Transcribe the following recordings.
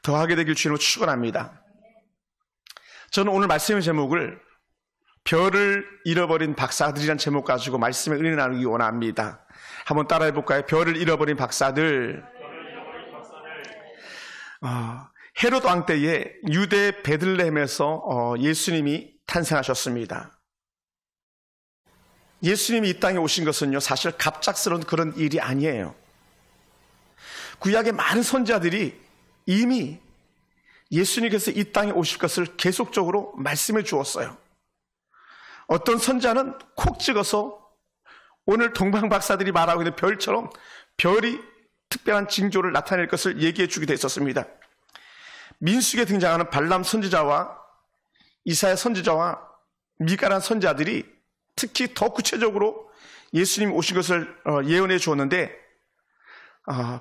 더하게 되길 주님으로 축원합니다. 저는 오늘 말씀의 제목을 별을 잃어버린 박사들이라는 제목 가지고 말씀의 은혜 나누기 원합니다. 한번 따라해 볼까요? 별을 잃어버린 박사들. 헤롯 왕 때에 유대 베들레헴에서 예수님이 탄생하셨습니다. 예수님이 이 땅에 오신 것은요, 사실 갑작스러운 그런 일이 아니에요. 구약의 많은 선지자들이 이미 예수님께서 이 땅에 오실 것을 계속적으로 말씀해 주었어요. 어떤 선지자는 콕 찍어서 오늘 동방 박사들이 말하고 있는 별처럼 별이 특별한 징조를 나타낼 것을 얘기해 주기도 했었습니다. 민수기에 등장하는 발람 선지자와 이사야 선지자와 미가란 선지자들이 특히 더 구체적으로 예수님 오신 것을 예언해 주었는데,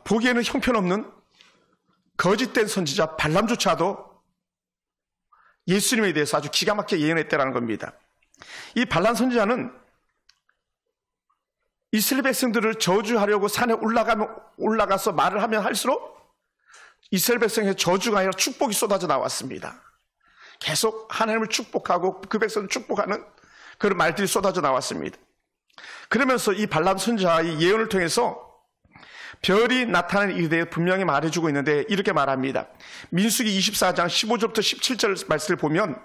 보기에는 형편없는 거짓된 선지자 발람조차도 예수님에 대해서 아주 기가 막히게 예언했다는 겁니다. 이 발람 선지자는 이스라엘 백성들을 저주하려고 산에 올라가서 말을 하면 할수록 이스라엘 백성의 저주가 아니라 축복이 쏟아져 나왔습니다. 계속 하나님을 축복하고 그 백성을 축복하는 그런 말들이 쏟아져 나왔습니다. 그러면서 이 발람 선지자의 예언을 통해서 별이 나타나는 일에 대해 분명히 말해주고 있는데, 이렇게 말합니다. 민수기 24장 15절부터 17절 말씀을 보면,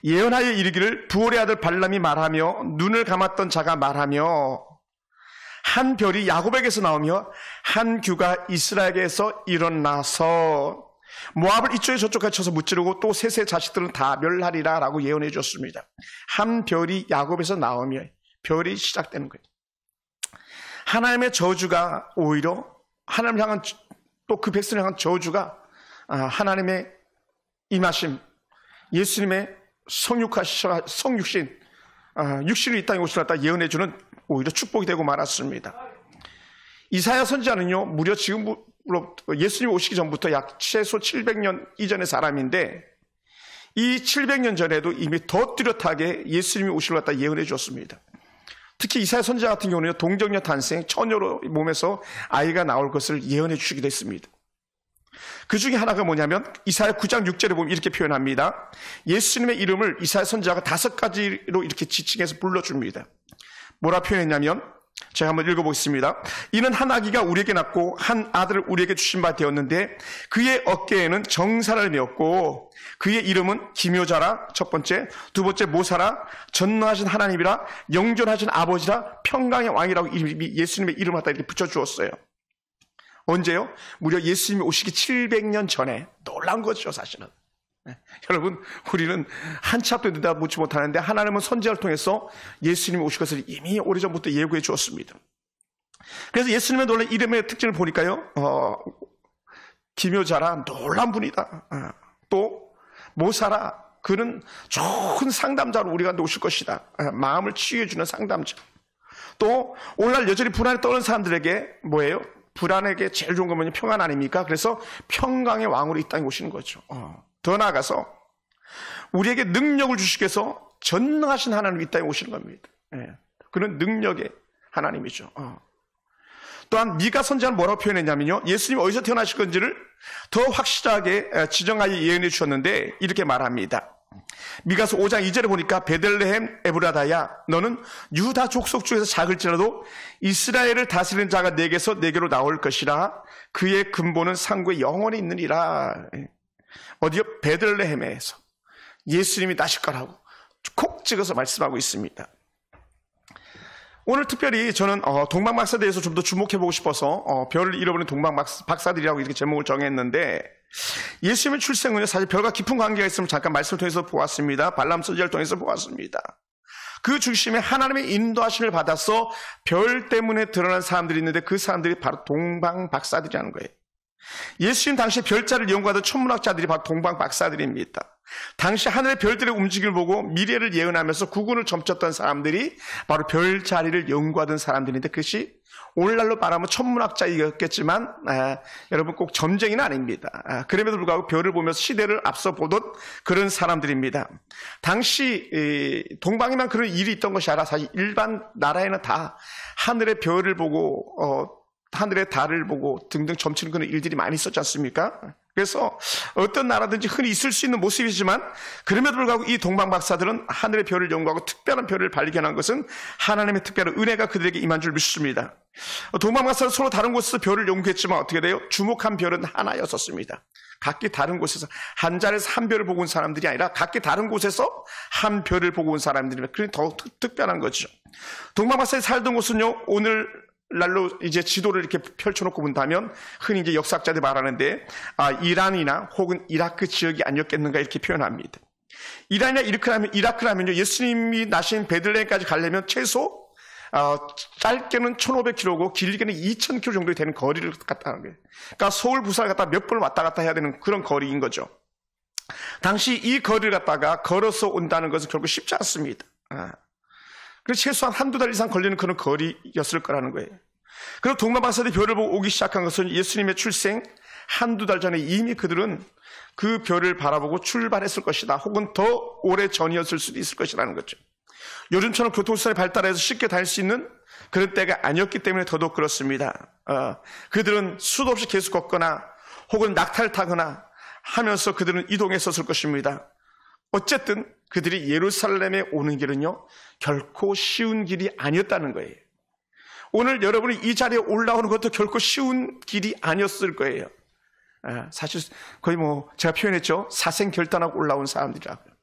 예언하여 이르기를 부올의 아들 발람이 말하며 눈을 감았던 자가 말하며 한 별이 야곱에게서 나오며 한 규가 이스라엘에게서 일어나서 모압을 이쪽에 저쪽까지 쳐서 무찌르고 또 셋의 자식들은 다 멸하리라 라고 예언해 줬습니다. 한 별이 야곱에서 나오며 별이 시작되는 거예요. 하나님의 저주가 오히려 하나님을 향한, 또 그 백성을 향한 저주가 하나님의 임하심, 예수님의 성육신, 육신을 이 땅에 오시겠다 예언해주는 오히려 축복이 되고 말았습니다. 이사야 선지자는요, 무려 지금부터 예수님 오시기 전부터 약 최소 700년 이전의 사람인데, 이 700년 전에도 이미 더 뚜렷하게 예수님이 오시려 갖다 예언해 주었습니다. 특히 이사야 선지자 같은 경우는 동정녀 탄생, 처녀로 몸에서 아이가 나올 것을 예언해 주시기도 했습니다. 그 중에 하나가 뭐냐면 이사야 9장 6절에 보면 이렇게 표현합니다. 예수님의 이름을 이사야 선지자가 5가지로 이렇게 지칭해서 불러줍니다. 뭐라 표현했냐면, 제가 한번 읽어보겠습니다. 이는 한 아기가 우리에게 낳고 한 아들을 우리에게 주신 바 되었는데 그의 어깨에는 정사를 메었고 그의 이름은 기묘자라, 첫 번째, 두 번째 모사라, 전능하신 하나님이라, 영존하신 아버지라, 평강의 왕이라고 예수님의 이름을 갖다 이렇게 붙여주었어요. 언제요? 무려 예수님이 오시기 700년 전에. 놀라운 거죠, 사실은. 여러분, 우리는 한치 앞도 내다보지 못하는데 하나님은 선지자를 통해서 예수님이 오실 것을 이미 오래전부터 예고해 주었습니다. 그래서 예수님의 놀라운 이름의 특징을 보니까요, 기묘자라, 놀라운 분이다. 또 모사라, 그는 좋은 상담자로 우리 가운데 오실 것이다. 마음을 치유해 주는 상담자. 또 오늘날 여전히 불안에 떠는 사람들에게 뭐예요? 불안에게 제일 좋은 건 뭐냐? 평안 아닙니까? 그래서 평강의 왕으로 이 땅에 오시는 거죠. 더 나아가서 우리에게 능력을 주시기 위해서 전능하신 하나님이 이 땅에 오시는 겁니다. 그런 능력의 하나님이죠. 또한 미가 선지자는 뭐라고 표현했냐면요, 예수님이 어디서 태어나실 건지를 더 확실하게 지정하여 예언해 주셨는데 이렇게 말합니다. 미가서 5장 2절에 보니까 베들레헴 에브라다야, 너는 유다 족속 중에서 작을지라도 이스라엘을 다스리는 자가 내게서 내게로 나올 것이라. 그의 근본은 상고에 영원히 있느니라. 어디요? 베들레헴에서 예수님이 나실 거라고 콕 찍어서 말씀하고 있습니다. 오늘 특별히 저는 동방박사에 대해서 좀 더 주목해보고 싶어서 별을 잃어버린 동방박사들이라고 이렇게 제목을 정했는데, 예수님의 출생은요, 사실 별과 깊은 관계가 있음을 잠깐 말씀을 통해서 보았습니다. 발람 선지자를 통해서 보았습니다. 그 중심에 하나님의 인도하심을 받아서 별 때문에 드러난 사람들이 있는데 그 사람들이 바로 동방박사들이라는 거예요. 예수님 당시 별자리를 연구하던 천문학자들이 바로 동방박사들입니다. 당시 하늘의 별들의 움직임을 보고 미래를 예언하면서 구군을 점쳤던 사람들이 바로 별자리를 연구하던 사람들인데, 그것이 오늘날로 말하면 천문학자이겠지만 여러분 꼭 점쟁이는 아닙니다. 그럼에도 불구하고 별을 보면서 시대를 앞서 보던 그런 사람들입니다. 당시 동방에만 그런 일이 있던 것이 아니라 사실 일반 나라에는 다 하늘의 별을 보고 하늘의 달을 보고 등등 점치는 그런 일들이 많이 있었지 않습니까? 그래서 어떤 나라든지 흔히 있을 수 있는 모습이지만 그럼에도 불구하고 이 동방박사들은 하늘의 별을 연구하고 특별한 별을 발견한 것은 하나님의 특별한 은혜가 그들에게 임한 줄 믿습니다. 동방박사는 서로 다른 곳에서 별을 연구했지만 어떻게 돼요? 주목한 별은 하나였었습니다. 각기 다른 곳에서 한 자리에서 한 별을 보고 온 사람들이 아니라 각기 다른 곳에서 한 별을 보고 온 사람들이면 그게 더 특별한 거죠. 동방박사에 살던 곳은요, 오늘 날로 이제 지도를 이렇게 펼쳐놓고 본다면 흔히 이제 역사학자들이 말하는데 이란이나 혹은 이라크 지역이 아니었겠는가 이렇게 표현합니다. 이란이나 이라크라면요, 예수님이 나신 베들레헴까지 가려면 최소 짧게는 1,500km고 길게는 2,000km 정도 되는 거리를 갔다 하는 거예요. 그러니까 서울, 부산을 갔다 몇 번 왔다 갔다 해야 되는 그런 거리인 거죠. 당시 이 거리를 갔다가 걸어서 온다는 것은 결국 쉽지 않습니다. 그래서 최소한 한두 달 이상 걸리는 그런 거리였을 거라는 거예요. 그리고 동방박사들이 별을 보고 오기 시작한 것은 예수님의 출생 한두 달 전에 이미 그들은 그 별을 바라보고 출발했을 것이다. 혹은 더 오래 전이었을 수도 있을 것이라는 거죠. 요즘처럼 교통수단이 발달해서 쉽게 다닐 수 있는 그런 때가 아니었기 때문에 더더욱 그렇습니다. 그들은 수도 없이 계속 걷거나 혹은 낙타를 타거나 하면서 그들은 이동했었을 것입니다. 어쨌든 그들이 예루살렘에 오는 길은요, 결코 쉬운 길이 아니었다는 거예요. 오늘 여러분이 이 자리에 올라오는 것도 결코 쉬운 길이 아니었을 거예요. 사실 거의 제가 표현했죠. 사생결단하고 올라온 사람들이라고요.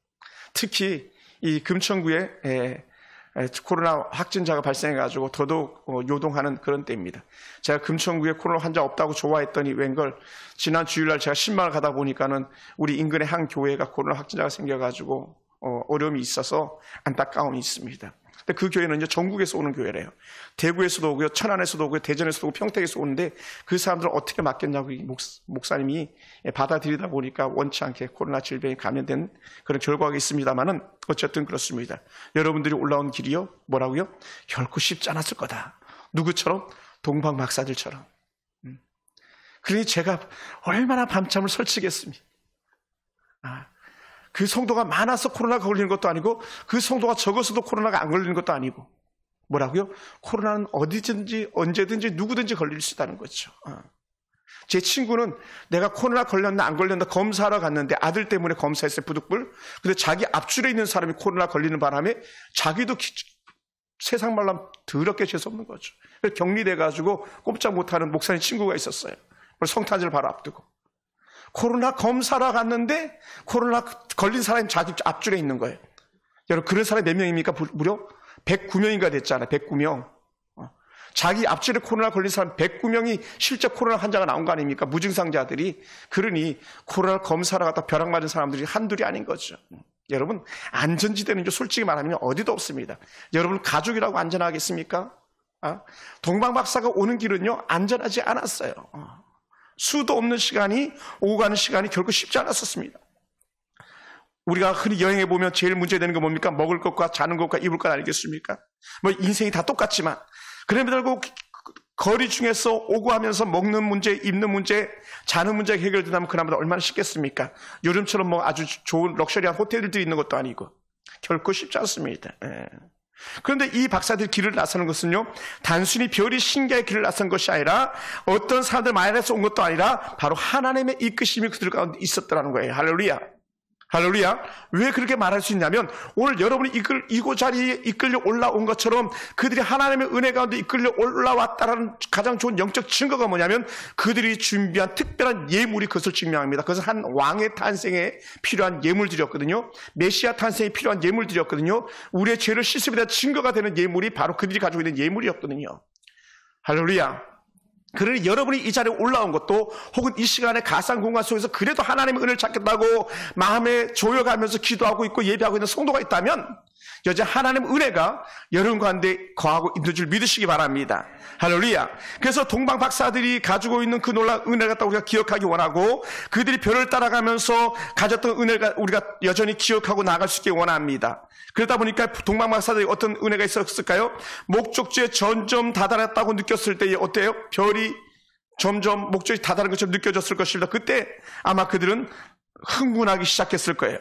특히 이 금천구에 코로나 확진자가 발생해가지고 더더욱 요동하는 그런 때입니다. 제가 금천구에 코로나 환자 없다고 좋아했더니 웬걸 지난 주일날 제가 신방을 가다 보니까는 우리 인근의 한 교회가 코로나 확진자가 생겨가지고 어려움이 있어서 안타까움이 있습니다. 근데 그 교회는 이제 전국에서 오는 교회래요. 대구에서도 오고요, 천안에서도 오고요, 대전에서도 오고 평택에서 오는데 그 사람들은 어떻게 맡겠냐고 목사님이 받아들이다 보니까 원치 않게 코로나 질병에 감염된 그런 결과가 있습니다만은 어쨌든 그렇습니다. 여러분들이 올라온 길이요, 뭐라고요? 결코 쉽지 않았을 거다. 누구처럼? 동방박사들처럼. 그러니 제가 얼마나 밤잠을 설치겠습니까? 그 성도가 많아서 코로나가 걸리는 것도 아니고 그 성도가 적어서도 코로나가 안 걸리는 것도 아니고 뭐라고요? 코로나는 어디든지 언제든지 누구든지 걸릴 수 있다는 거죠. 제 친구는 내가 코로나 걸렸나 안 걸렸나 검사하러 갔는데 아들 때문에 검사했어요. 부득불. 근데 자기 앞줄에 있는 사람이 코로나 걸리는 바람에 자기도 세상 말로 더럽게 재수없는 거죠. 격리돼가지고 꼼짝 못하는 목사님 친구가 있었어요. 성탄절 바로 앞두고. 코로나 검사하러 갔는데 코로나 걸린 사람이 자기 앞줄에 있는 거예요. 여러분, 그런 사람이 몇 명입니까? 무려 109명인가 됐잖아요. 109명. 자기 앞줄에 코로나 걸린 사람 109명이 실제 코로나 환자가 나온 거 아닙니까? 무증상자들이. 그러니 코로나 검사하러 갔다 벼락 맞은 사람들이 한둘이 아닌 거죠. 여러분, 안전지대는 솔직히 말하면 어디도 없습니다. 여러분, 가족이라고 안전하겠습니까? 동방박사가 오는 길은요, 안전하지 않았어요. 수도 없는 시간이, 오고 가는 시간이 결코 쉽지 않았었습니다. 우리가 흔히 여행해 보면 제일 문제되는 건 뭡니까? 먹을 것과 자는 것과 입을 것 아니겠습니까? 인생이 다 똑같지만, 그럼에도 불구하고 거리 중에서 오고 하면서 먹는 문제, 입는 문제, 자는 문제가 해결된다면 그나마도 얼마나 쉽겠습니까? 요즘처럼 아주 좋은 럭셔리한 호텔들이 있는 것도 아니고, 결코 쉽지 않습니다. 그런데 이 박사들 길을 나서는 것은요, 단순히 별이 신기하게 길을 나선 것이 아니라 어떤 사람들 마을에서 온 것도 아니라 바로 하나님의 이끄심이 그들 가운데 있었더라는 거예요. 할렐루야. 할렐루야. 왜 그렇게 말할 수 있냐면 오늘 여러분이 이곳 자리에 이끌려 올라온 것처럼 그들이 하나님의 은혜 가운데 이끌려 올라왔다라는 가장 좋은 영적 증거가 뭐냐면 그들이 준비한 특별한 예물이 그것을 증명합니다. 그것은 한 왕의 탄생에 필요한 예물들이었거든요. 메시아 탄생에 필요한 예물들이었거든요. 우리의 죄를 씻음에 대한 증거가 되는 예물이 바로 그들이 가지고 있는 예물이었거든요. 할렐루야. 그러니 여러분이 이 자리에 올라온 것도 혹은 이 시간에 가상 공간 속에서 그래도 하나님의 은혜를 찾겠다고 마음에 조여가면서 기도하고 있고 예배하고 있는 성도가 있다면 여전히 하나님의 은혜가 여러분 가운데 거하고 있는 줄 믿으시기 바랍니다. 할렐루야. 그래서 동방 박사들이 가지고 있는 그 놀라운 은혜를 갖다 우리가 기억하기 원하고 그들이 별을 따라가면서 가졌던 은혜가 우리가 여전히 기억하고 나아갈 수 있게 원합니다. 그러다 보니까 동방 박사들이 어떤 은혜가 있었을까요? 목적지에 점점 다다랐다고 느꼈을 때에 어때요? 별이 점점 목적이 다다른 것처럼 느껴졌을 것입니다. 그때 아마 그들은 흥분하기 시작했을 거예요.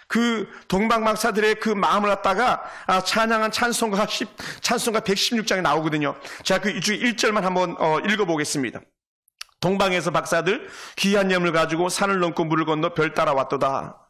그 동방박사들의 그 마음을 갖다가 찬양한 찬송가 116장에 나오거든요. 제가 그 중에 1절만 한번 읽어보겠습니다. 동방에서 박사들 귀한 예물 가지고 산을 넘고 물을 건너 별 따라 왔도다.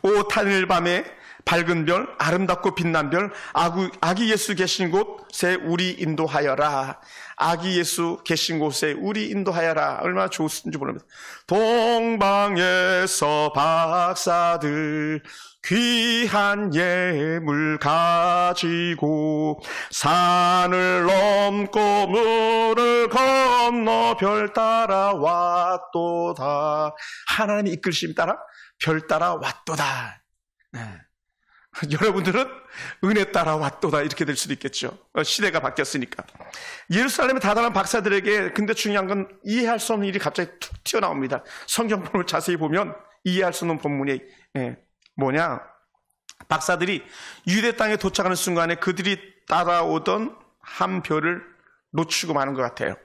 오 탄일 밤에 밝은 별, 아름답고 빛난 별, 아기 예수 계신 곳에 우리 인도하여라. 아기 예수 계신 곳에 우리 인도하여라. 얼마나 좋은지 모릅니다. 동방에서 박사들 귀한 예물 가지고 산을 넘고 물을 건너 별 따라 왔도다. 하나님의 이끌심 따라 별 따라 왔도다. 네. 여러분들은 은혜 따라 왔도다 이렇게 될 수도 있겠죠. 시대가 바뀌었으니까. 예루살렘의 다단한 박사들에게 근데 중요한 건 이해할 수 없는 일이 갑자기 툭 튀어나옵니다. 성경본을 자세히 보면 이해할 수 없는 본문이 뭐냐, 박사들이 유대 땅에 도착하는 순간에 그들이 따라오던 한 별을 놓치고 마는 것 같아요.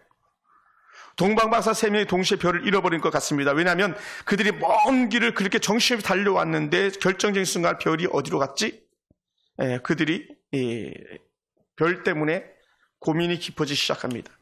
동방박사 3명이 동시에 별을 잃어버린 것 같습니다. 왜냐하면 그들이 먼 길을 그렇게 정신없이 달려왔는데 결정적인 순간 별이 어디로 갔지? 그들이 별 때문에 고민이 깊어지기 시작합니다.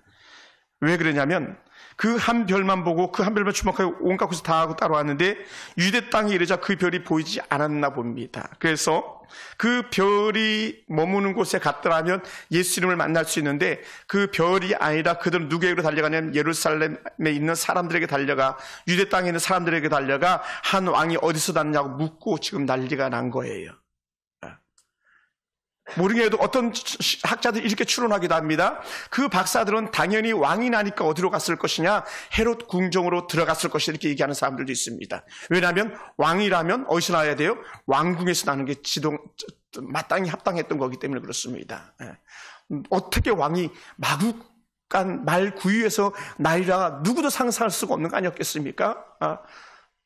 왜 그러냐면 그 한 별만 보고 그 한 별만 주목하고 온갖 곳을 다 하고 따라왔는데 유대 땅에 이르자 그 별이 보이지 않았나 봅니다. 그래서 그 별이 머무는 곳에 갔더라면 예수님을 만날 수 있는데 그 별이 아니라 그들은 누구에게로 달려가냐면 예루살렘에 있는 사람들에게 달려가, 유대 땅에 있는 사람들에게 달려가 한 왕이 어디서 났냐고 묻고 지금 난리가 난 거예요. 모르게도 어떤 학자들이 이렇게 추론하기도 합니다. 그 박사들은 당연히 왕이 나니까 어디로 갔을 것이냐, 헤롯 궁정으로 들어갔을 것이다 이렇게 얘기하는 사람들도 있습니다. 왜냐하면 왕이라면 어디서 나야 돼요? 왕궁에서 나는 게 마땅히 합당했던 거기 때문에 그렇습니다. 어떻게 왕이 마국간 말 구유에서 나이라 누구도 상상할 수가 없는 거 아니었겠습니까?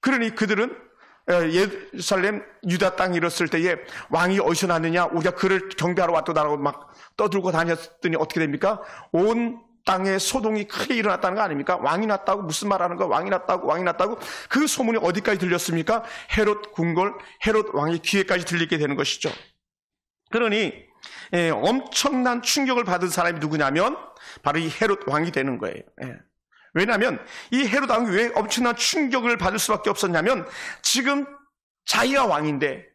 그러니 그들은 예루살렘 유다 땅에 이뤘을 때에 왕이 어디서 났느냐, 우리가 그를 경배하러 왔다라고 막 떠들고 다녔더니 어떻게 됩니까? 온 땅에 소동이 크게 일어났다는 거 아닙니까? 왕이 났다고 무슨 말하는 거야? 왕이 났다고 그 소문이 어디까지 들렸습니까? 헤롯 궁궐, 헤롯 왕의 귀에까지 들리게 되는 것이죠. 그러니 엄청난 충격을 받은 사람이 누구냐면 바로 이 헤롯 왕이 되는 거예요. 왜냐하면 이 헤롯 왕이 왜 엄청난 충격을 받을 수밖에 없었냐면 지금 자기가 왕인데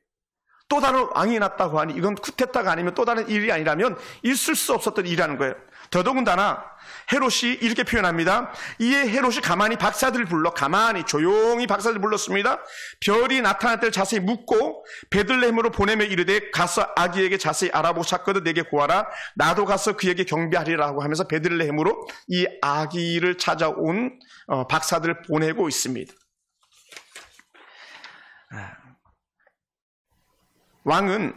또 다른 왕이 났다고 하니 이건 쿠데타가 아니면 또 다른 일이 아니라면 있을 수 없었던 일이라는 거예요. 더더군다나 헤롯이 이렇게 표현합니다. 이에 헤롯이 가만히 박사들을 불러 가만히 조용히 박사들을 불렀습니다. 별이 나타날 때를 자세히 묻고 베들레헴으로 보내며 이르되 가서 아기에게 자세히 알아보고 찾거든 내게 구하라. 나도 가서 그에게 경배하리라고 하면서 베들레헴으로 이 아기를 찾아온 박사들을 보내고 있습니다. 왕은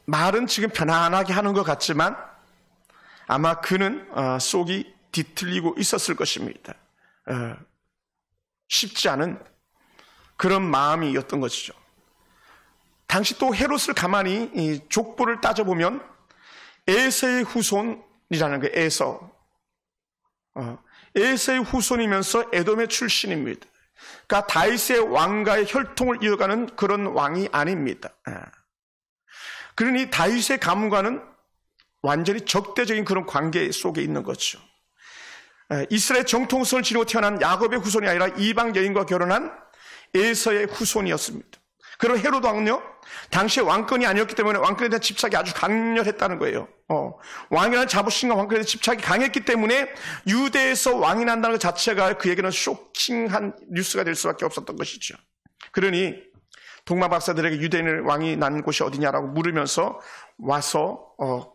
말은 지금 편안하게 하는 것 같지만 아마 그는 속이 뒤틀리고 있었을 것입니다. 쉽지 않은 그런 마음이었던 것이죠. 당시 또 헤롯을 가만히 이 족보를 따져보면 에서의 후손이라는 거예요. 에서의 후손이면서 에돔의 출신입니다. 그러니까 다윗의 왕가의 혈통을 이어가는 그런 왕이 아닙니다. 그러니 다윗의 가문과는 완전히 적대적인 그런 관계 속에 있는 거죠. 이스라엘 정통성을 지니고 태어난 야곱의 후손이 아니라 이방 여인과 결혼한 에서의 후손이었습니다. 그리고 헤롯 왕은요, 당시에 왕권이 아니었기 때문에 왕권에 대한 집착이 아주 강렬했다는 거예요. 왕이라는 자부심과 왕권에 대한 집착이 강했기 때문에 유대에서 왕이 난다는 것 자체가 그에게는 쇼킹한 뉴스가 될 수밖에 없었던 것이죠. 그러니 동방 박사들에게 유대인의 왕이 난 곳이 어디냐라고 물으면서 와서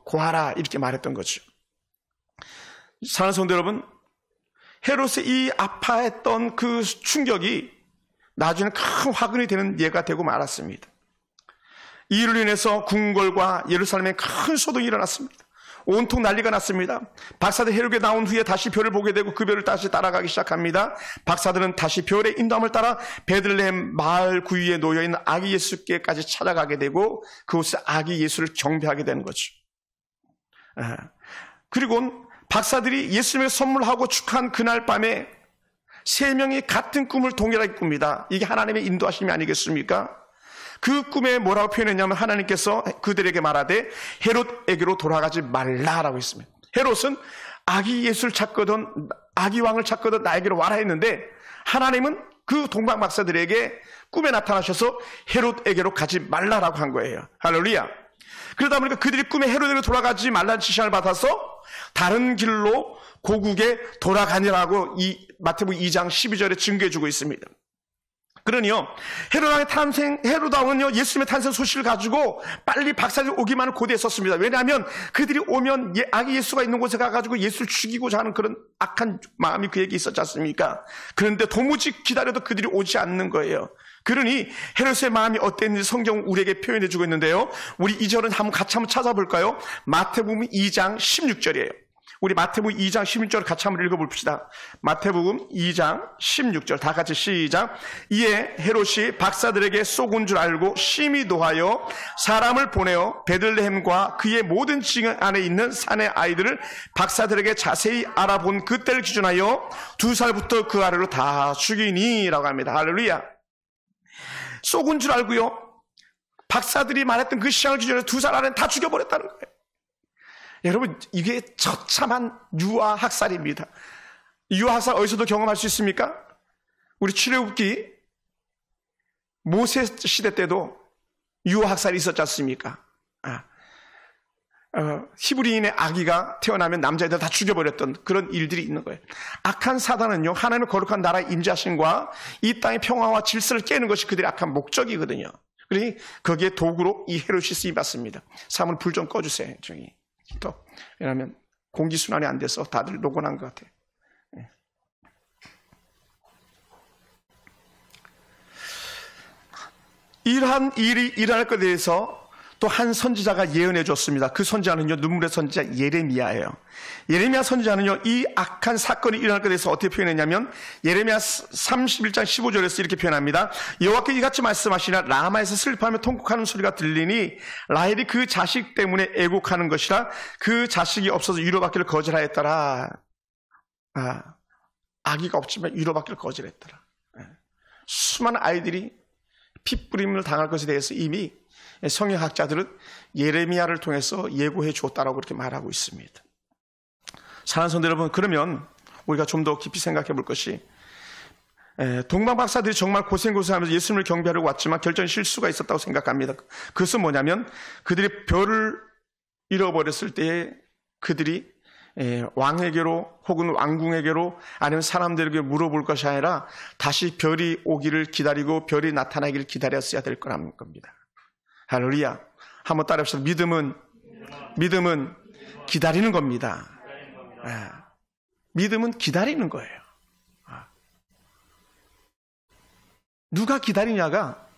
고하라 이렇게 말했던 거죠. 사랑하는 성도 여러분, 헤롯의 이 아파했던 그 충격이 나중에 큰 화근이 되는 예가 되고 말았습니다. 이로 인해서 궁궐과 예루살렘에 큰 소동이 일어났습니다. 온통 난리가 났습니다. 박사들 헤롯에 나온 후에 다시 별을 보게 되고 그 별을 다시 따라가기 시작합니다. 박사들은 다시 별의 인도함을 따라 베들레헴 마을 구유에 놓여있는 아기 예수께까지 찾아가게 되고 그곳에 아기 예수를 경배하게 되는 거죠. 그리고 박사들이 예수님을 선물하고 축하한 그날 밤에 3명이 같은 꿈을 동일하게 꿉니다. 이게 하나님의 인도하심이 아니겠습니까? 그 꿈에 뭐라고 표현했냐면 하나님께서 그들에게 말하되 헤롯에게로 돌아가지 말라라고 했습니다. 헤롯은 아기 예수를 찾거든 아기 왕을 찾거든 나에게로 와라 했는데 하나님은 그 동방 박사들에게 꿈에 나타나셔서 헤롯에게로 가지 말라라고 한 거예요. 할렐루야. 그러다 보니까 그들이 꿈에 헤롯에게로 돌아가지 말라는 지시를 받아서 다른 길로 고국에 돌아가니라고 이 마태복음 2장 12절에 증거해 주고 있습니다. 그러니요, 헤롯왕은요, 예수님의 탄생 소식을 가지고 빨리 박사들이 오기만을 고대했었습니다. 왜냐하면 그들이 오면 아기 예수가 있는 곳에 가가지고 예수를 죽이고자 하는 그런 악한 마음이 그에게 있었지 않습니까? 그런데 도무지 기다려도 그들이 오지 않는 거예요. 그러니 헤롯의 마음이 어땠는지 성경은 우리에게 표현해 주고 있는데요. 우리 이 절은 같이 한번 찾아볼까요? 마태복음 2장 16절이에요. 우리 마태복음 2장 16절 같이 한번 읽어봅시다. 마태복음 2장 16절 다 같이 시작. 이에 헤롯이 박사들에게 쏘은 줄 알고 심히 노하여 사람을 보내어 베들레헴과 그의 모든 지경 안에 있는 산의 아이들을 박사들에게 자세히 알아본 그때를 기준하여 2살부터 그 아래로 다 죽이니라고 합니다. 할렐루야. 쏘은 줄 알고요, 박사들이 말했던 그 시장을 기준으로 2살 안에 다 죽여버렸다는 거예요. 여러분, 이게 처참한 유아학살입니다. 유아학살 어디서도 경험할 수 있습니까? 우리 출애굽기 모세 시대 때도 유아학살이 있었지 않습니까? 히브리인의 아기가 태어나면 남자애들 다 죽여버렸던 그런 일들이 있는 거예요. 악한 사단은요, 하나님의 거룩한 나라의 임재하심과 이 땅의 평화와 질서를 깨는 것이 그들의 악한 목적이거든요. 그러니 거기에 도구로 이 헤롯이 쓰임받습니다. 사모님 불 좀 꺼주세요. 저기. 왜냐하면 공기순환이 안 돼서 다들 노곤한 것 같아요. 이러한 일이 일어날 것에 대해서 또 한 선지자가 예언해 줬습니다. 그 선지자는요, 눈물의 선지자 예레미야예요. 예레미야 선지자는요, 이 악한 사건이 일어날 것에 대해서 어떻게 표현했냐면 예레미야 31장 15절에서 이렇게 표현합니다. 여호와께서 이같이 말씀하시나 라마에서 슬퍼하며 통곡하는 소리가 들리니 라헬이 그 자식 때문에 애곡하는 것이라 그 자식이 없어서 위로받기를 거절하였더라. 아기가 없지만 위로받기를 거절했더라. 수많은 아이들이 핏부림을 당할 것에 대해서 이미 성경학자들은 예레미야를 통해서 예고해 주었다라고 그렇게 말하고 있습니다. 사랑하는 성도 여러분, 그러면 우리가 좀 더 깊이 생각해 볼 것이, 동방 박사들이 정말 고생고생하면서 예수님을 경배하려고 왔지만 결정적인 실수가 있었다고 생각합니다. 그것은 뭐냐면 그들이 별을 잃어버렸을 때에 그들이 왕에게로 혹은 왕궁에게로 아니면 사람들에게 물어볼 것이 아니라 다시 별이 오기를 기다리고 별이 나타나기를 기다렸어야 될 거라는 겁니다. 할렐루야. 한번 따라합시다. 믿음은 기다리는 겁니다. 믿음은 기다리는 거예요. 누가 기다리냐가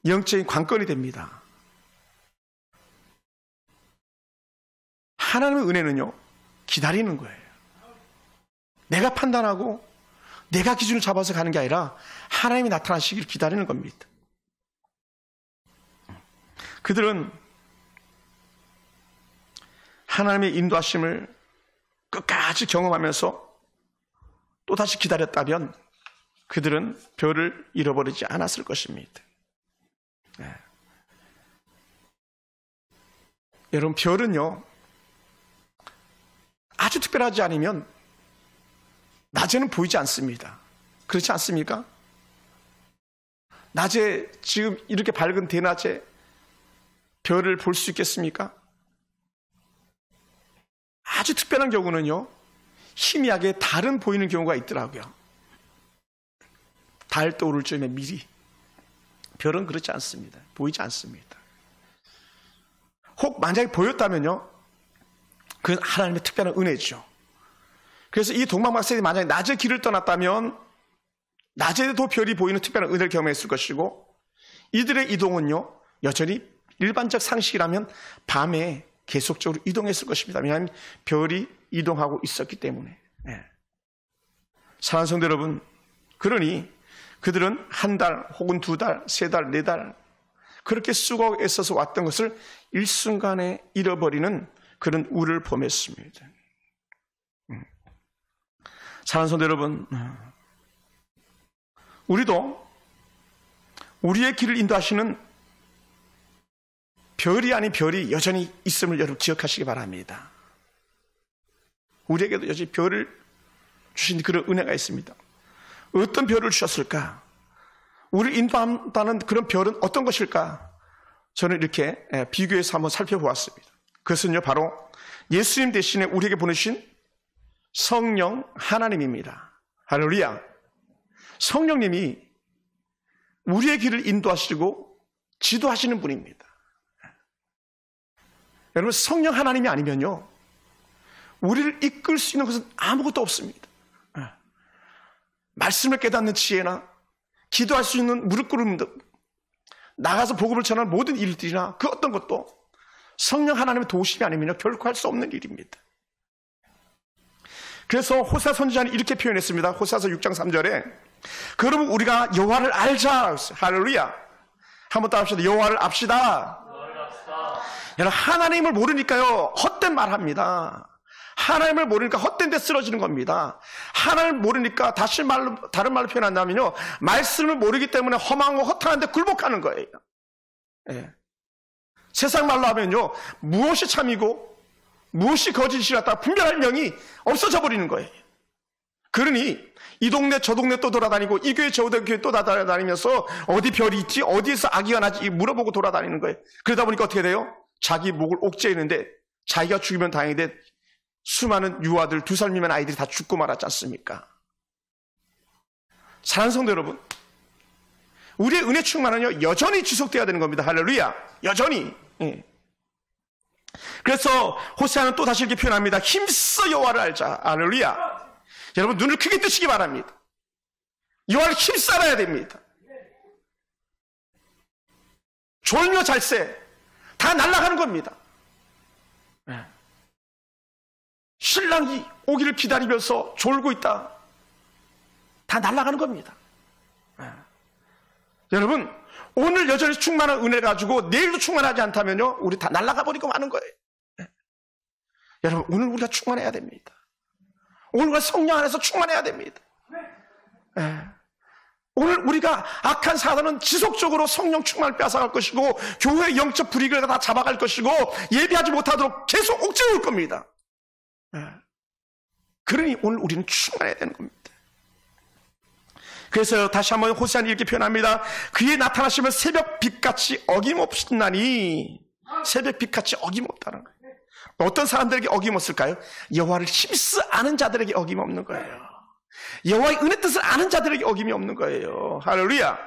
영적인 관건이 됩니다. 하나님의 은혜는요, 기다리는 거예요. 내가 판단하고 내가 기준을 잡아서 가는 게 아니라 하나님이 나타나시기를 기다리는 겁니다. 그들은 하나님의 인도하심을 끝까지 경험하면서 또다시 기다렸다면 그들은 별을 잃어버리지 않았을 것입니다. 여러분, 별은요, 아주 특별하지 않으면 낮에는 보이지 않습니다. 그렇지 않습니까? 낮에, 지금 이렇게 밝은 대낮에 별을 볼 수 있겠습니까? 아주 특별한 경우는요, 희미하게 달은 보이는 경우가 있더라고요. 달 떠오를 즈음에 미리. 별은 그렇지 않습니다. 보이지 않습니다. 혹 만약에 보였다면요, 그건 하나님의 특별한 은혜죠. 그래서 이 동방박사들이 만약에 낮에 길을 떠났다면 낮에도 별이 보이는 특별한 은혜를 경험했을 것이고, 이들의 이동은요, 여전히 일반적 상식이라면 밤에 계속적으로 이동했을 것입니다. 왜냐하면 별이 이동하고 있었기 때문에. 사랑하는 성도 여러분, 그러니 그들은 한 달 혹은 2달, 3달, 4달 그렇게 수고 애써서 왔던 것을 일순간에 잃어버리는 그런 우를 범했습니다. 사랑하는 성도 여러분, 우리도 우리의 길을 인도하시는 별이 아닌 별이 여전히 있음을 여러분 기억하시기 바랍니다. 우리에게도 여전히 별을 주신 그런 은혜가 있습니다. 어떤 별을 주셨을까? 우리를 인도한다는 그런 별은 어떤 것일까? 저는 이렇게 비교해서 한번 살펴보았습니다. 그것은요, 바로 예수님 대신에 우리에게 보내주신 성령 하나님입니다. 할렐루야. 성령님이 우리의 길을 인도하시고 지도하시는 분입니다. 여러분, 성령 하나님이 아니면요, 우리를 이끌 수 있는 것은 아무것도 없습니다. 말씀을 깨닫는 지혜나 기도할 수 있는 무릎 꿇음 등 나가서 복음을 전하는 모든 일들이나 그 어떤 것도 성령 하나님의 도우심이 아니면요, 결코 할 수 없는 일입니다. 그래서 호세아 선지자는 이렇게 표현했습니다. 호세아서 6장 3절에 그러면 우리가 여호와를 알자. 할렐루야. 한번 따라합시다. 여호와를 압시다. 여러분, 하나님을 모르니까요, 헛된 말 합니다. 하나님을 모르니까 헛된 데 쓰러지는 겁니다. 하나님을 모르니까 다른 말로 표현한다면요, 말씀을 모르기 때문에 험하고 허탄한 데 굴복하는 거예요. 예. 세상 말로 하면요, 무엇이 참이고 무엇이 거짓이라다 분별할 명이 없어져 버리는 거예요. 그러니 이 동네 저 동네 또 돌아다니고 이 교회 저 교회 또 돌아다니면서 어디 별이 있지, 어디에서 아기가 나지 물어보고 돌아다니는 거예요. 그러다 보니까 어떻게 돼요? 자기 목을 옥죄이는데 자기가 죽이면 다행인데 수많은 유아들, 2살 미만 아이들이 다 죽고 말았지 않습니까? 사랑하는 성도 여러분, 우리의 은혜 충만은요, 여전히 지속돼야 되는 겁니다. 할렐루야. 여전히. 예. 그래서 호세아는 또 다시 이렇게 표현합니다. 힘써 여호와를 알자. 할렐루야. 여러분, 눈을 크게 뜨시기 바랍니다. 여호와를 힘써 알아야 됩니다. 졸며 잘새 다 날아가는 겁니다. 예. 신랑이 오기를 기다리면서 졸고 있다. 다 날아가는 겁니다. 여러분, 오늘 여전히 충만한 은혜 가지고 내일도 충만하지 않다면요, 우리 다 날아가 버리고 마는 거예요. 여러분, 오늘 우리가 충만해야 됩니다. 오늘 우리가 성령 안에서 충만해야 됩니다. 오늘 우리가 악한 사단은 지속적으로 성령 충만을 뺏어갈 것이고 교회의 영적 불이익을 다 잡아갈 것이고 예비하지 못하도록 계속 옥죄올 겁니다. 그러니 오늘 우리는 충만해야 되는 겁니다. 그래서 다시 한번 호세아는 이렇게 표현합니다. 그의 나타나시면 새벽 빛같이 어김없나니. 새벽 빛같이 어김없다는 거예요. 어떤 사람들에게 어김없을까요? 여호와를 힘써 아는 자들에게 어김없는 거예요. 여호와의 은혜 뜻을 아는 자들에게 어김이 없는 거예요. 할렐루야.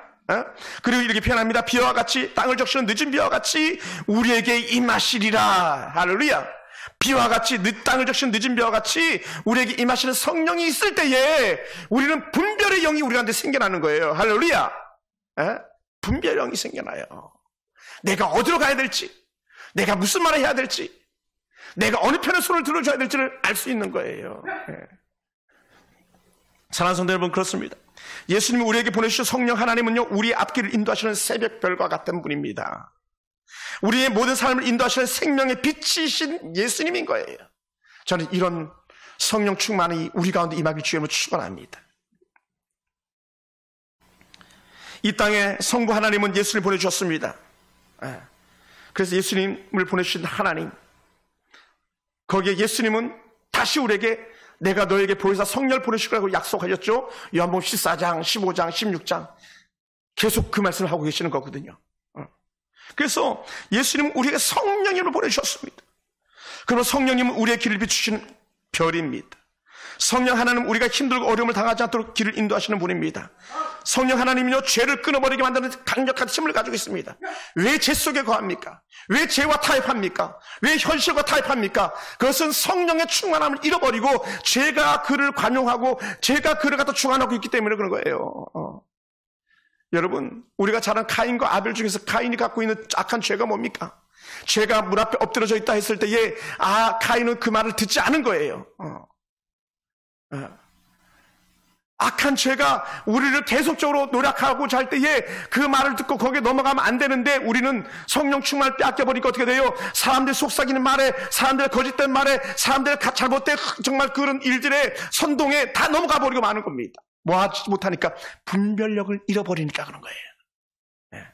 그리고 이렇게 표현합니다. 비와 같이, 땅을 적시는 늦은 비와 같이 우리에게 임하시리라. 할렐루야. 비와 같이, 땅을 적시는 늦은 비와 같이 우리에게 임하시는 성령이 있을 때에 우리는 분별의 영이 우리 가운데 생겨나는 거예요. 할렐루야. 분별의 영이 생겨나요. 내가 어디로 가야 될지, 내가 무슨 말을 해야 될지, 내가 어느 편의 손을 들어줘야 될지를 알 수 있는 거예요. 사랑하는 성도 여러분, 그렇습니다. 예수님이 우리에게 보내주신 성령 하나님은요, 우리의 앞길을 인도하시는 새벽별과 같은 분입니다. 우리의 모든 삶을 인도하시는 생명의 빛이신 예수님인 거예요. 저는 이런 성령 충만이 우리 가운데 임하길 주님으로 축원합니다. 이 땅에 성부 하나님은 예수를 보내주셨습니다. 그래서 예수님을 보내주신 하나님, 거기에 예수님은 다시 우리에게 내가 너에게 보혜사 성령을 보내실 거라고 약속하셨죠. 요한복음 14장, 15장, 16장 계속 그 말씀을 하고 계시는 거거든요. 그래서 예수님은 우리에게 성령님을 보내주셨습니다. 그러면 성령님은 우리의 길을 비추시는 별입니다. 성령 하나님은 우리가 힘들고 어려움을 당하지 않도록 길을 인도하시는 분입니다. 성령 하나님은요, 죄를 끊어버리게 만드는 강력한 힘을 가지고 있습니다. 왜 죄 속에 거합니까? 왜 죄와 타협합니까? 왜 현실과 타협합니까? 그것은 성령의 충만함을 잃어버리고 죄가 그를 관용하고 죄가 그를 갖다 주관하고 있기 때문에 그런 거예요. 여러분, 우리가 잘 아는 카인과 아벨 중에서 카인이 갖고 있는 악한 죄가 뭡니까? 죄가 문 앞에 엎드려져 있다 했을 때에 카인은 그 말을 듣지 않은 거예요. 악한 죄가 우리를 계속적으로 노력하고자 할 때에 그 말을 듣고 거기에 넘어가면 안 되는데 우리는 성령 충만을 빼앗겨버리니까 어떻게 돼요? 사람들 속삭이는 말에, 사람들의 거짓된 말에, 사람들의 잘못된 정말 그런 일들의 선동에 다 넘어가 버리고 마는 겁니다. 뭐 하지 못하니까 분별력을 잃어버리니까 그런 거예요. 네.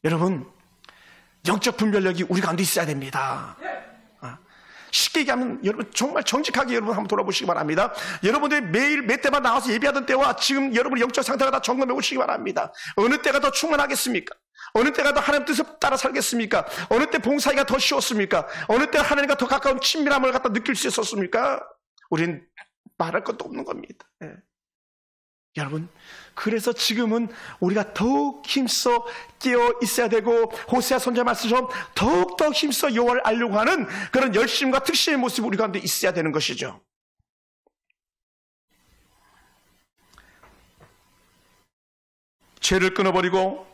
여러분, 영적 분별력이 우리 가운데 있어야 됩니다. 쉽게 얘기하면 여러분 정말 정직하게 여러분 한번 돌아보시기 바랍니다. 여러분들이 매일 몇 때만 나와서 예배하던 때와 지금 여러분의 영적 상태가 다 점검해 보시기 바랍니다. 어느 때가 더 충만하겠습니까? 어느 때가 더 하나님 뜻을 따라 살겠습니까? 어느 때 봉사하기가 더 쉬웠습니까? 어느 때 하나님과 더 가까운 친밀함을 갖다 느낄 수 있었습니까? 우린 말할 것도 없는 겁니다. 예. 여러분, 그래서 지금은 우리가 더욱 힘써 깨어 있어야 되고 호세아 선지자 말씀처럼 더욱더 힘써 여호와를 알려고 하는 그런 열심과 특심의 모습이 우리 가운데 있어야 되는 것이죠. 죄를 끊어버리고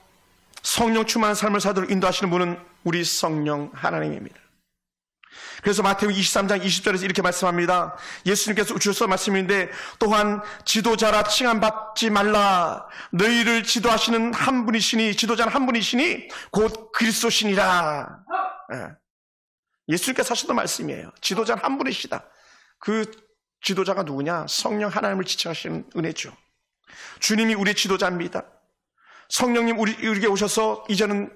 성령 충만한 삶을 살도록 인도하시는 분은 우리 성령 하나님입니다. 그래서 마태복음 23장 20절에서 이렇게 말씀합니다. 예수님께서 주셔서 말씀인데 또한 지도자라 칭함받지 말라. 너희를 지도하시는 한 분이시니 지도자는 한 분이시니 곧 그리스도시니라. 예수님께서 하셨던 말씀이에요. 지도자는 한 분이시다. 그 지도자가 누구냐? 성령 하나님을 지칭하시는 은혜죠. 주님이 우리의 지도자입니다. 성령님 우리에게 오셔서 이제는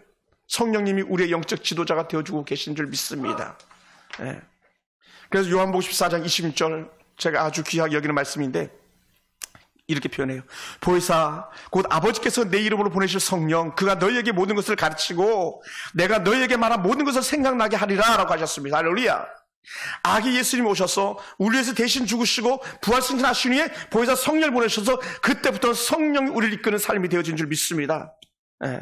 성령님이 우리의 영적 지도자가 되어주고 계신 줄 믿습니다. 네. 그래서 요한복음 14장 26절 제가 아주 귀하게 여기는 말씀인데 이렇게 표현해요. 보혜사 곧 아버지께서 내 이름으로 보내실 성령 그가 너희에게 모든 것을 가르치고 내가 너희에게 말한 모든 것을 생각나게 하리라 라고 하셨습니다. 할렐루야. 아기 예수님이 오셔서 우리 위해서 대신 죽으시고 부활승천하신 후에 보혜사 성령을 보내셔서 그때부터 성령이 우리를 이끄는 삶이 되어진 줄 믿습니다. 네.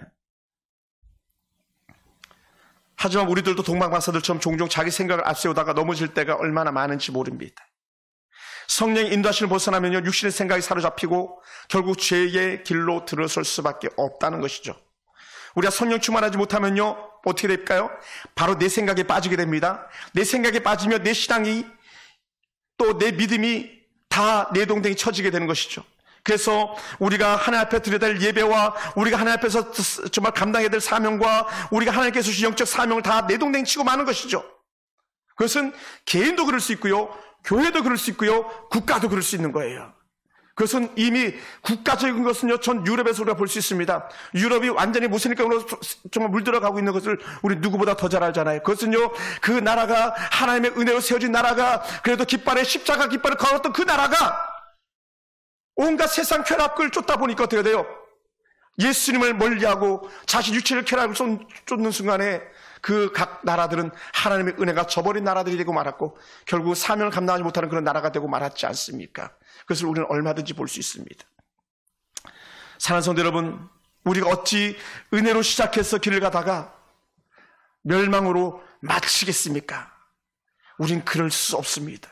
하지만 우리들도 동방박사들처럼 종종 자기 생각을 앞세우다가 넘어질 때가 얼마나 많은지 모릅니다. 성령의 인도하심을 벗어나면요 육신의 생각이 사로잡히고 결국 죄의 길로 들어설 수밖에 없다는 것이죠. 우리가 성령 충만하지 못하면요 어떻게 될까요? 바로 내 생각에 빠지게 됩니다. 내 생각에 빠지면 내 신앙이 또 내 믿음이 다 내동댕이 쳐지게 되는 것이죠. 그래서 우리가 하나님 앞에 드려야 될 예배와 우리가 하나님 앞에서 정말 감당해야 될 사명과 우리가 하나님께서 주신 영적 사명을 다 내동댕이 치고 마는 것이죠. 그것은 개인도 그럴 수 있고요. 교회도 그럴 수 있고요. 국가도 그럴 수 있는 거예요. 그것은 이미 국가적인 것은요. 전 유럽에서 우리가 볼 수 있습니다. 유럽이 완전히 무슬림권으로 정말 물들어가고 있는 것을 우리 누구보다 더 잘 알잖아요. 그것은요. 그 나라가 하나님의 은혜로 세워진 나라가 그래도 깃발에 십자가 깃발을 걸었던 그 나라가 온갖 세상 쾌락을 쫓다 보니까 어떻게 돼요? 예수님을 멀리하고 자신 육체를 쾌락을 쫓는 순간에 그 각 나라들은 하나님의 은혜가 저버린 나라들이 되고 말았고 결국 사명을 감당하지 못하는 그런 나라가 되고 말았지 않습니까? 그것을 우리는 얼마든지 볼 수 있습니다. 사랑하는 성도 여러분, 우리가 어찌 은혜로 시작해서 길을 가다가 멸망으로 마치겠습니까? 우린 그럴 수 없습니다.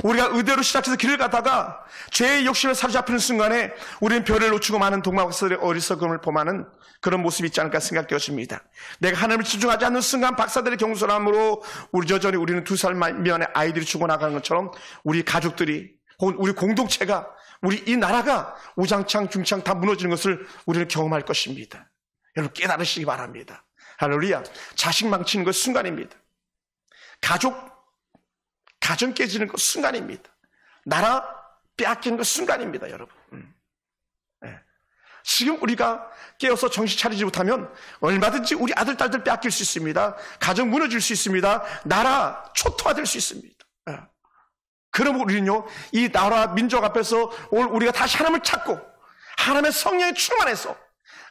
우리가 의대로 시작해서 길을 가다가 죄의 욕심에 사로잡히는 순간에 우리는 별을 놓치고 많은 동방박사들의 어리석음을 범하는 그런 모습이 있지 않을까 생각되어집니다. 내가 하나님을 집중하지 않는 순간 박사들의 경솔함으로 여전히 우리는 2살 미만의 아이들이 죽어나가는 것처럼 우리 가족들이 혹은 우리 공동체가 우리 이 나라가 우장창 중창 다 무너지는 것을 우리는 경험할 것입니다. 여러분 깨달으시기 바랍니다. 할렐루야. 자식 망치는 것 순간입니다. 가정 깨지는 것 순간입니다. 나라 빼앗기는 것 순간입니다, 여러분. 네. 지금 우리가 깨어서 정신 차리지 못하면 얼마든지 우리 아들, 딸들 빼앗길 수 있습니다. 가정 무너질 수 있습니다. 나라 초토화될 수 있습니다. 네. 그럼 우리는요, 이 나라 민족 앞에서 우리가 다시 하나님을 찾고 하나님의 성령에 충만해서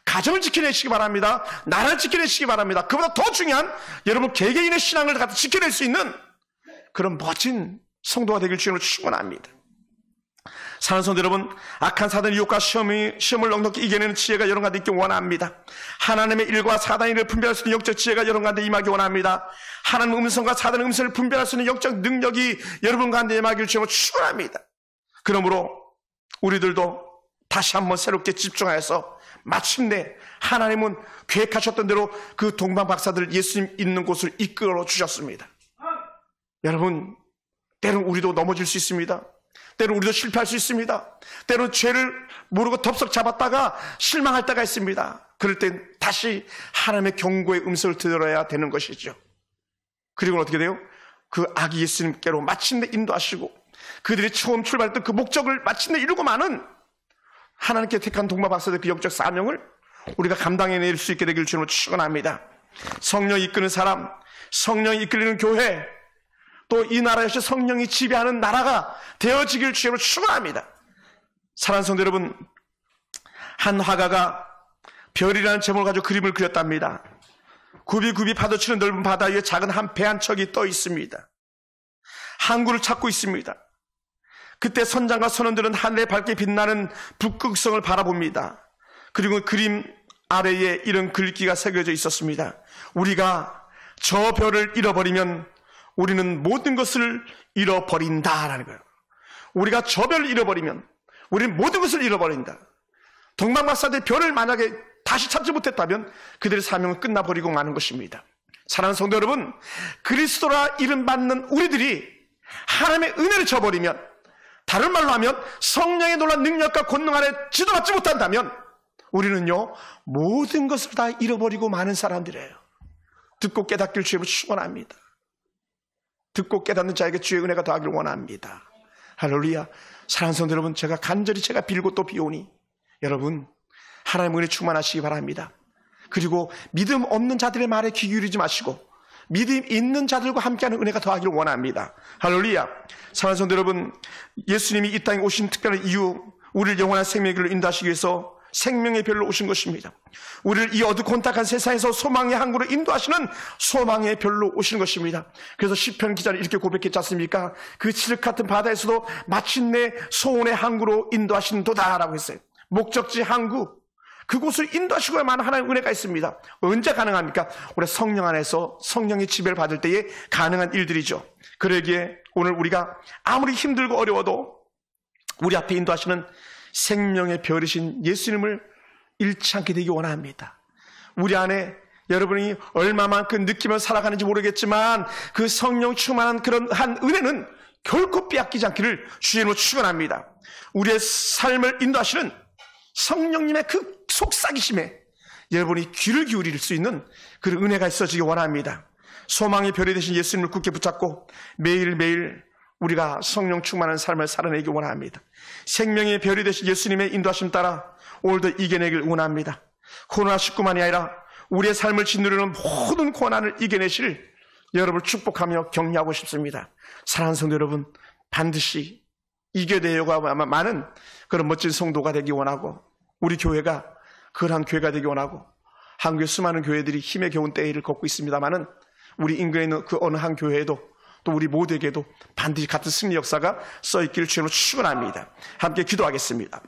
가정을 지켜내시기 바랍니다. 나라를 지켜내시기 바랍니다. 그보다 더 중요한 여러분 개개인의 신앙을 갖다 지켜낼 수 있는 그런 멋진 성도가 되길 주님으로 축원합니다. 사랑하는 성도 여러분, 악한 사단의 유혹과 시험을 넉넉히 이겨내는 지혜가 여러분 가운데 있기 원합니다. 하나님의 일과 사단의 일을 분별할 수 있는 영적 지혜가 여러분 가운데 임하기 원합니다. 하나님의 음성과 사단의 음성을 분별할 수 있는 영적 능력이 여러분 가운데 임하기를 주님으로 축원합니다. 그러므로 우리들도 다시 한번 새롭게 집중하여서 마침내 하나님은 계획하셨던 대로 그 동방박사들 예수님 있는 곳을 이끌어 주셨습니다. 여러분, 때론 우리도 넘어질 수 있습니다. 때론 우리도 실패할 수 있습니다. 때론 죄를 모르고 덥석 잡았다가 실망할 때가 있습니다. 그럴 땐 다시 하나님의 경고의 음성을 들어야 되는 것이죠. 그리고 어떻게 돼요? 그 아기 예수님께로 마침내 인도하시고 그들이 처음 출발했던 그 목적을 마침내 이루고 마는 하나님께 택한 동방박사들 그 영적 사명을 우리가 감당해낼 수 있게 되길 주님으로 축원합니다. 성령이 이끄는 사람, 성령이 이끌리는 교회, 또 이 나라 역시 성령이 지배하는 나라가 되어지길 주님으로 축원합니다. 사랑하는 성도 여러분, 한 화가가 별이라는 제목을 가지고 그림을 그렸답니다. 굽이굽이 파도치는 넓은 바다 위에 작은 한 배 한 척이 떠 있습니다. 항구를 찾고 있습니다. 그때 선장과 선원들은 하늘에 밝게 빛나는 북극성을 바라봅니다. 그리고 그림 아래에 이런 글귀가 새겨져 있었습니다. 우리가 저 별을 잃어버리면 우리는 모든 것을 잃어버린다라는 거예요. 우리가 저 별을 잃어버리면 우리는 모든 것을 잃어버린다. 동방박사들의 별을 만약에 다시 찾지 못했다면 그들의 사명은 끝나버리고 마는 것입니다. 사랑하는 성도 여러분, 그리스도라 이름받는 우리들이 하나님의 은혜를 저버리면, 다른 말로 하면 성령의 놀라운 능력과 권능 아래 지도받지 못한다면 우리는요 모든 것을 다 잃어버리고 마는 사람들이에요. 듣고 깨닫길 주님으로 축원합니다. 듣고 깨닫는 자에게 주의 은혜가 더하기를 원합니다. 할렐루야. 사랑하는 성도 여러분, 제가 간절히 빌고 또 비오니 여러분 하나님의 은혜 충만하시기 바랍니다. 그리고 믿음 없는 자들의 말에 귀 기울이지 마시고 믿음 있는 자들과 함께하는 은혜가 더하기를 원합니다. 할렐루야. 사랑하는 성도 여러분, 예수님이 이 땅에 오신 특별한 이유, 우리를 영원한 생명의 길로 인도하시기 위해서 생명의 별로 오신 것입니다. 우리를 이 어두곤탁한 세상에서 소망의 항구로 인도하시는 소망의 별로 오시는 것입니다. 그래서 시편 기자는 이렇게 고백했지 않습니까? 그 칠흑 같은 바다에서도 마침내 소원의 항구로 인도하신도다라고 했어요. 목적지 항구, 그곳을 인도하시고야만 하나님의 은혜가 있습니다. 언제 가능합니까? 우리 성령 안에서 성령의 지배를 받을 때에 가능한 일들이죠. 그러기에 오늘 우리가 아무리 힘들고 어려워도 우리 앞에 인도하시는 생명의 별이신 예수님을 잃지 않게 되기 원합니다. 우리 안에 여러분이 얼마만큼 느끼며 살아가는지 모르겠지만 그 성령 충만한 그런 한 은혜는 결코 빼앗기지 않기를 주님으로 축원합니다. 우리의 삶을 인도하시는 성령님의 그 속삭이심에 여러분이 귀를 기울일 수 있는 그런 은혜가 있어지기 원합니다. 소망의 별이 되신 예수님을 굳게 붙잡고 매일매일 우리가 성령 충만한 삶을 살아내기 원합니다. 생명의 별이 되신 예수님의 인도하심 따라 오늘도 이겨내길 원합니다. 코로나19만이 아니라 우리의 삶을 짓누르는 모든 고난을 이겨내실 여러분을 축복하며 격려하고 싶습니다. 사랑하는 성도 여러분, 반드시 이겨내려고 많은 그런 멋진 성도가 되기 원하고 우리 교회가 그러한 교회가 되기 원하고 한국의 수많은 교회들이 힘에 겨운 때를 걷고 있습니다마는 우리 인근에 있는 그 어느 한 교회에도 또 우리 모두에게도 반드시 같은 승리 역사가 써있기를 주님으로 축원합니다. 함께 기도하겠습니다.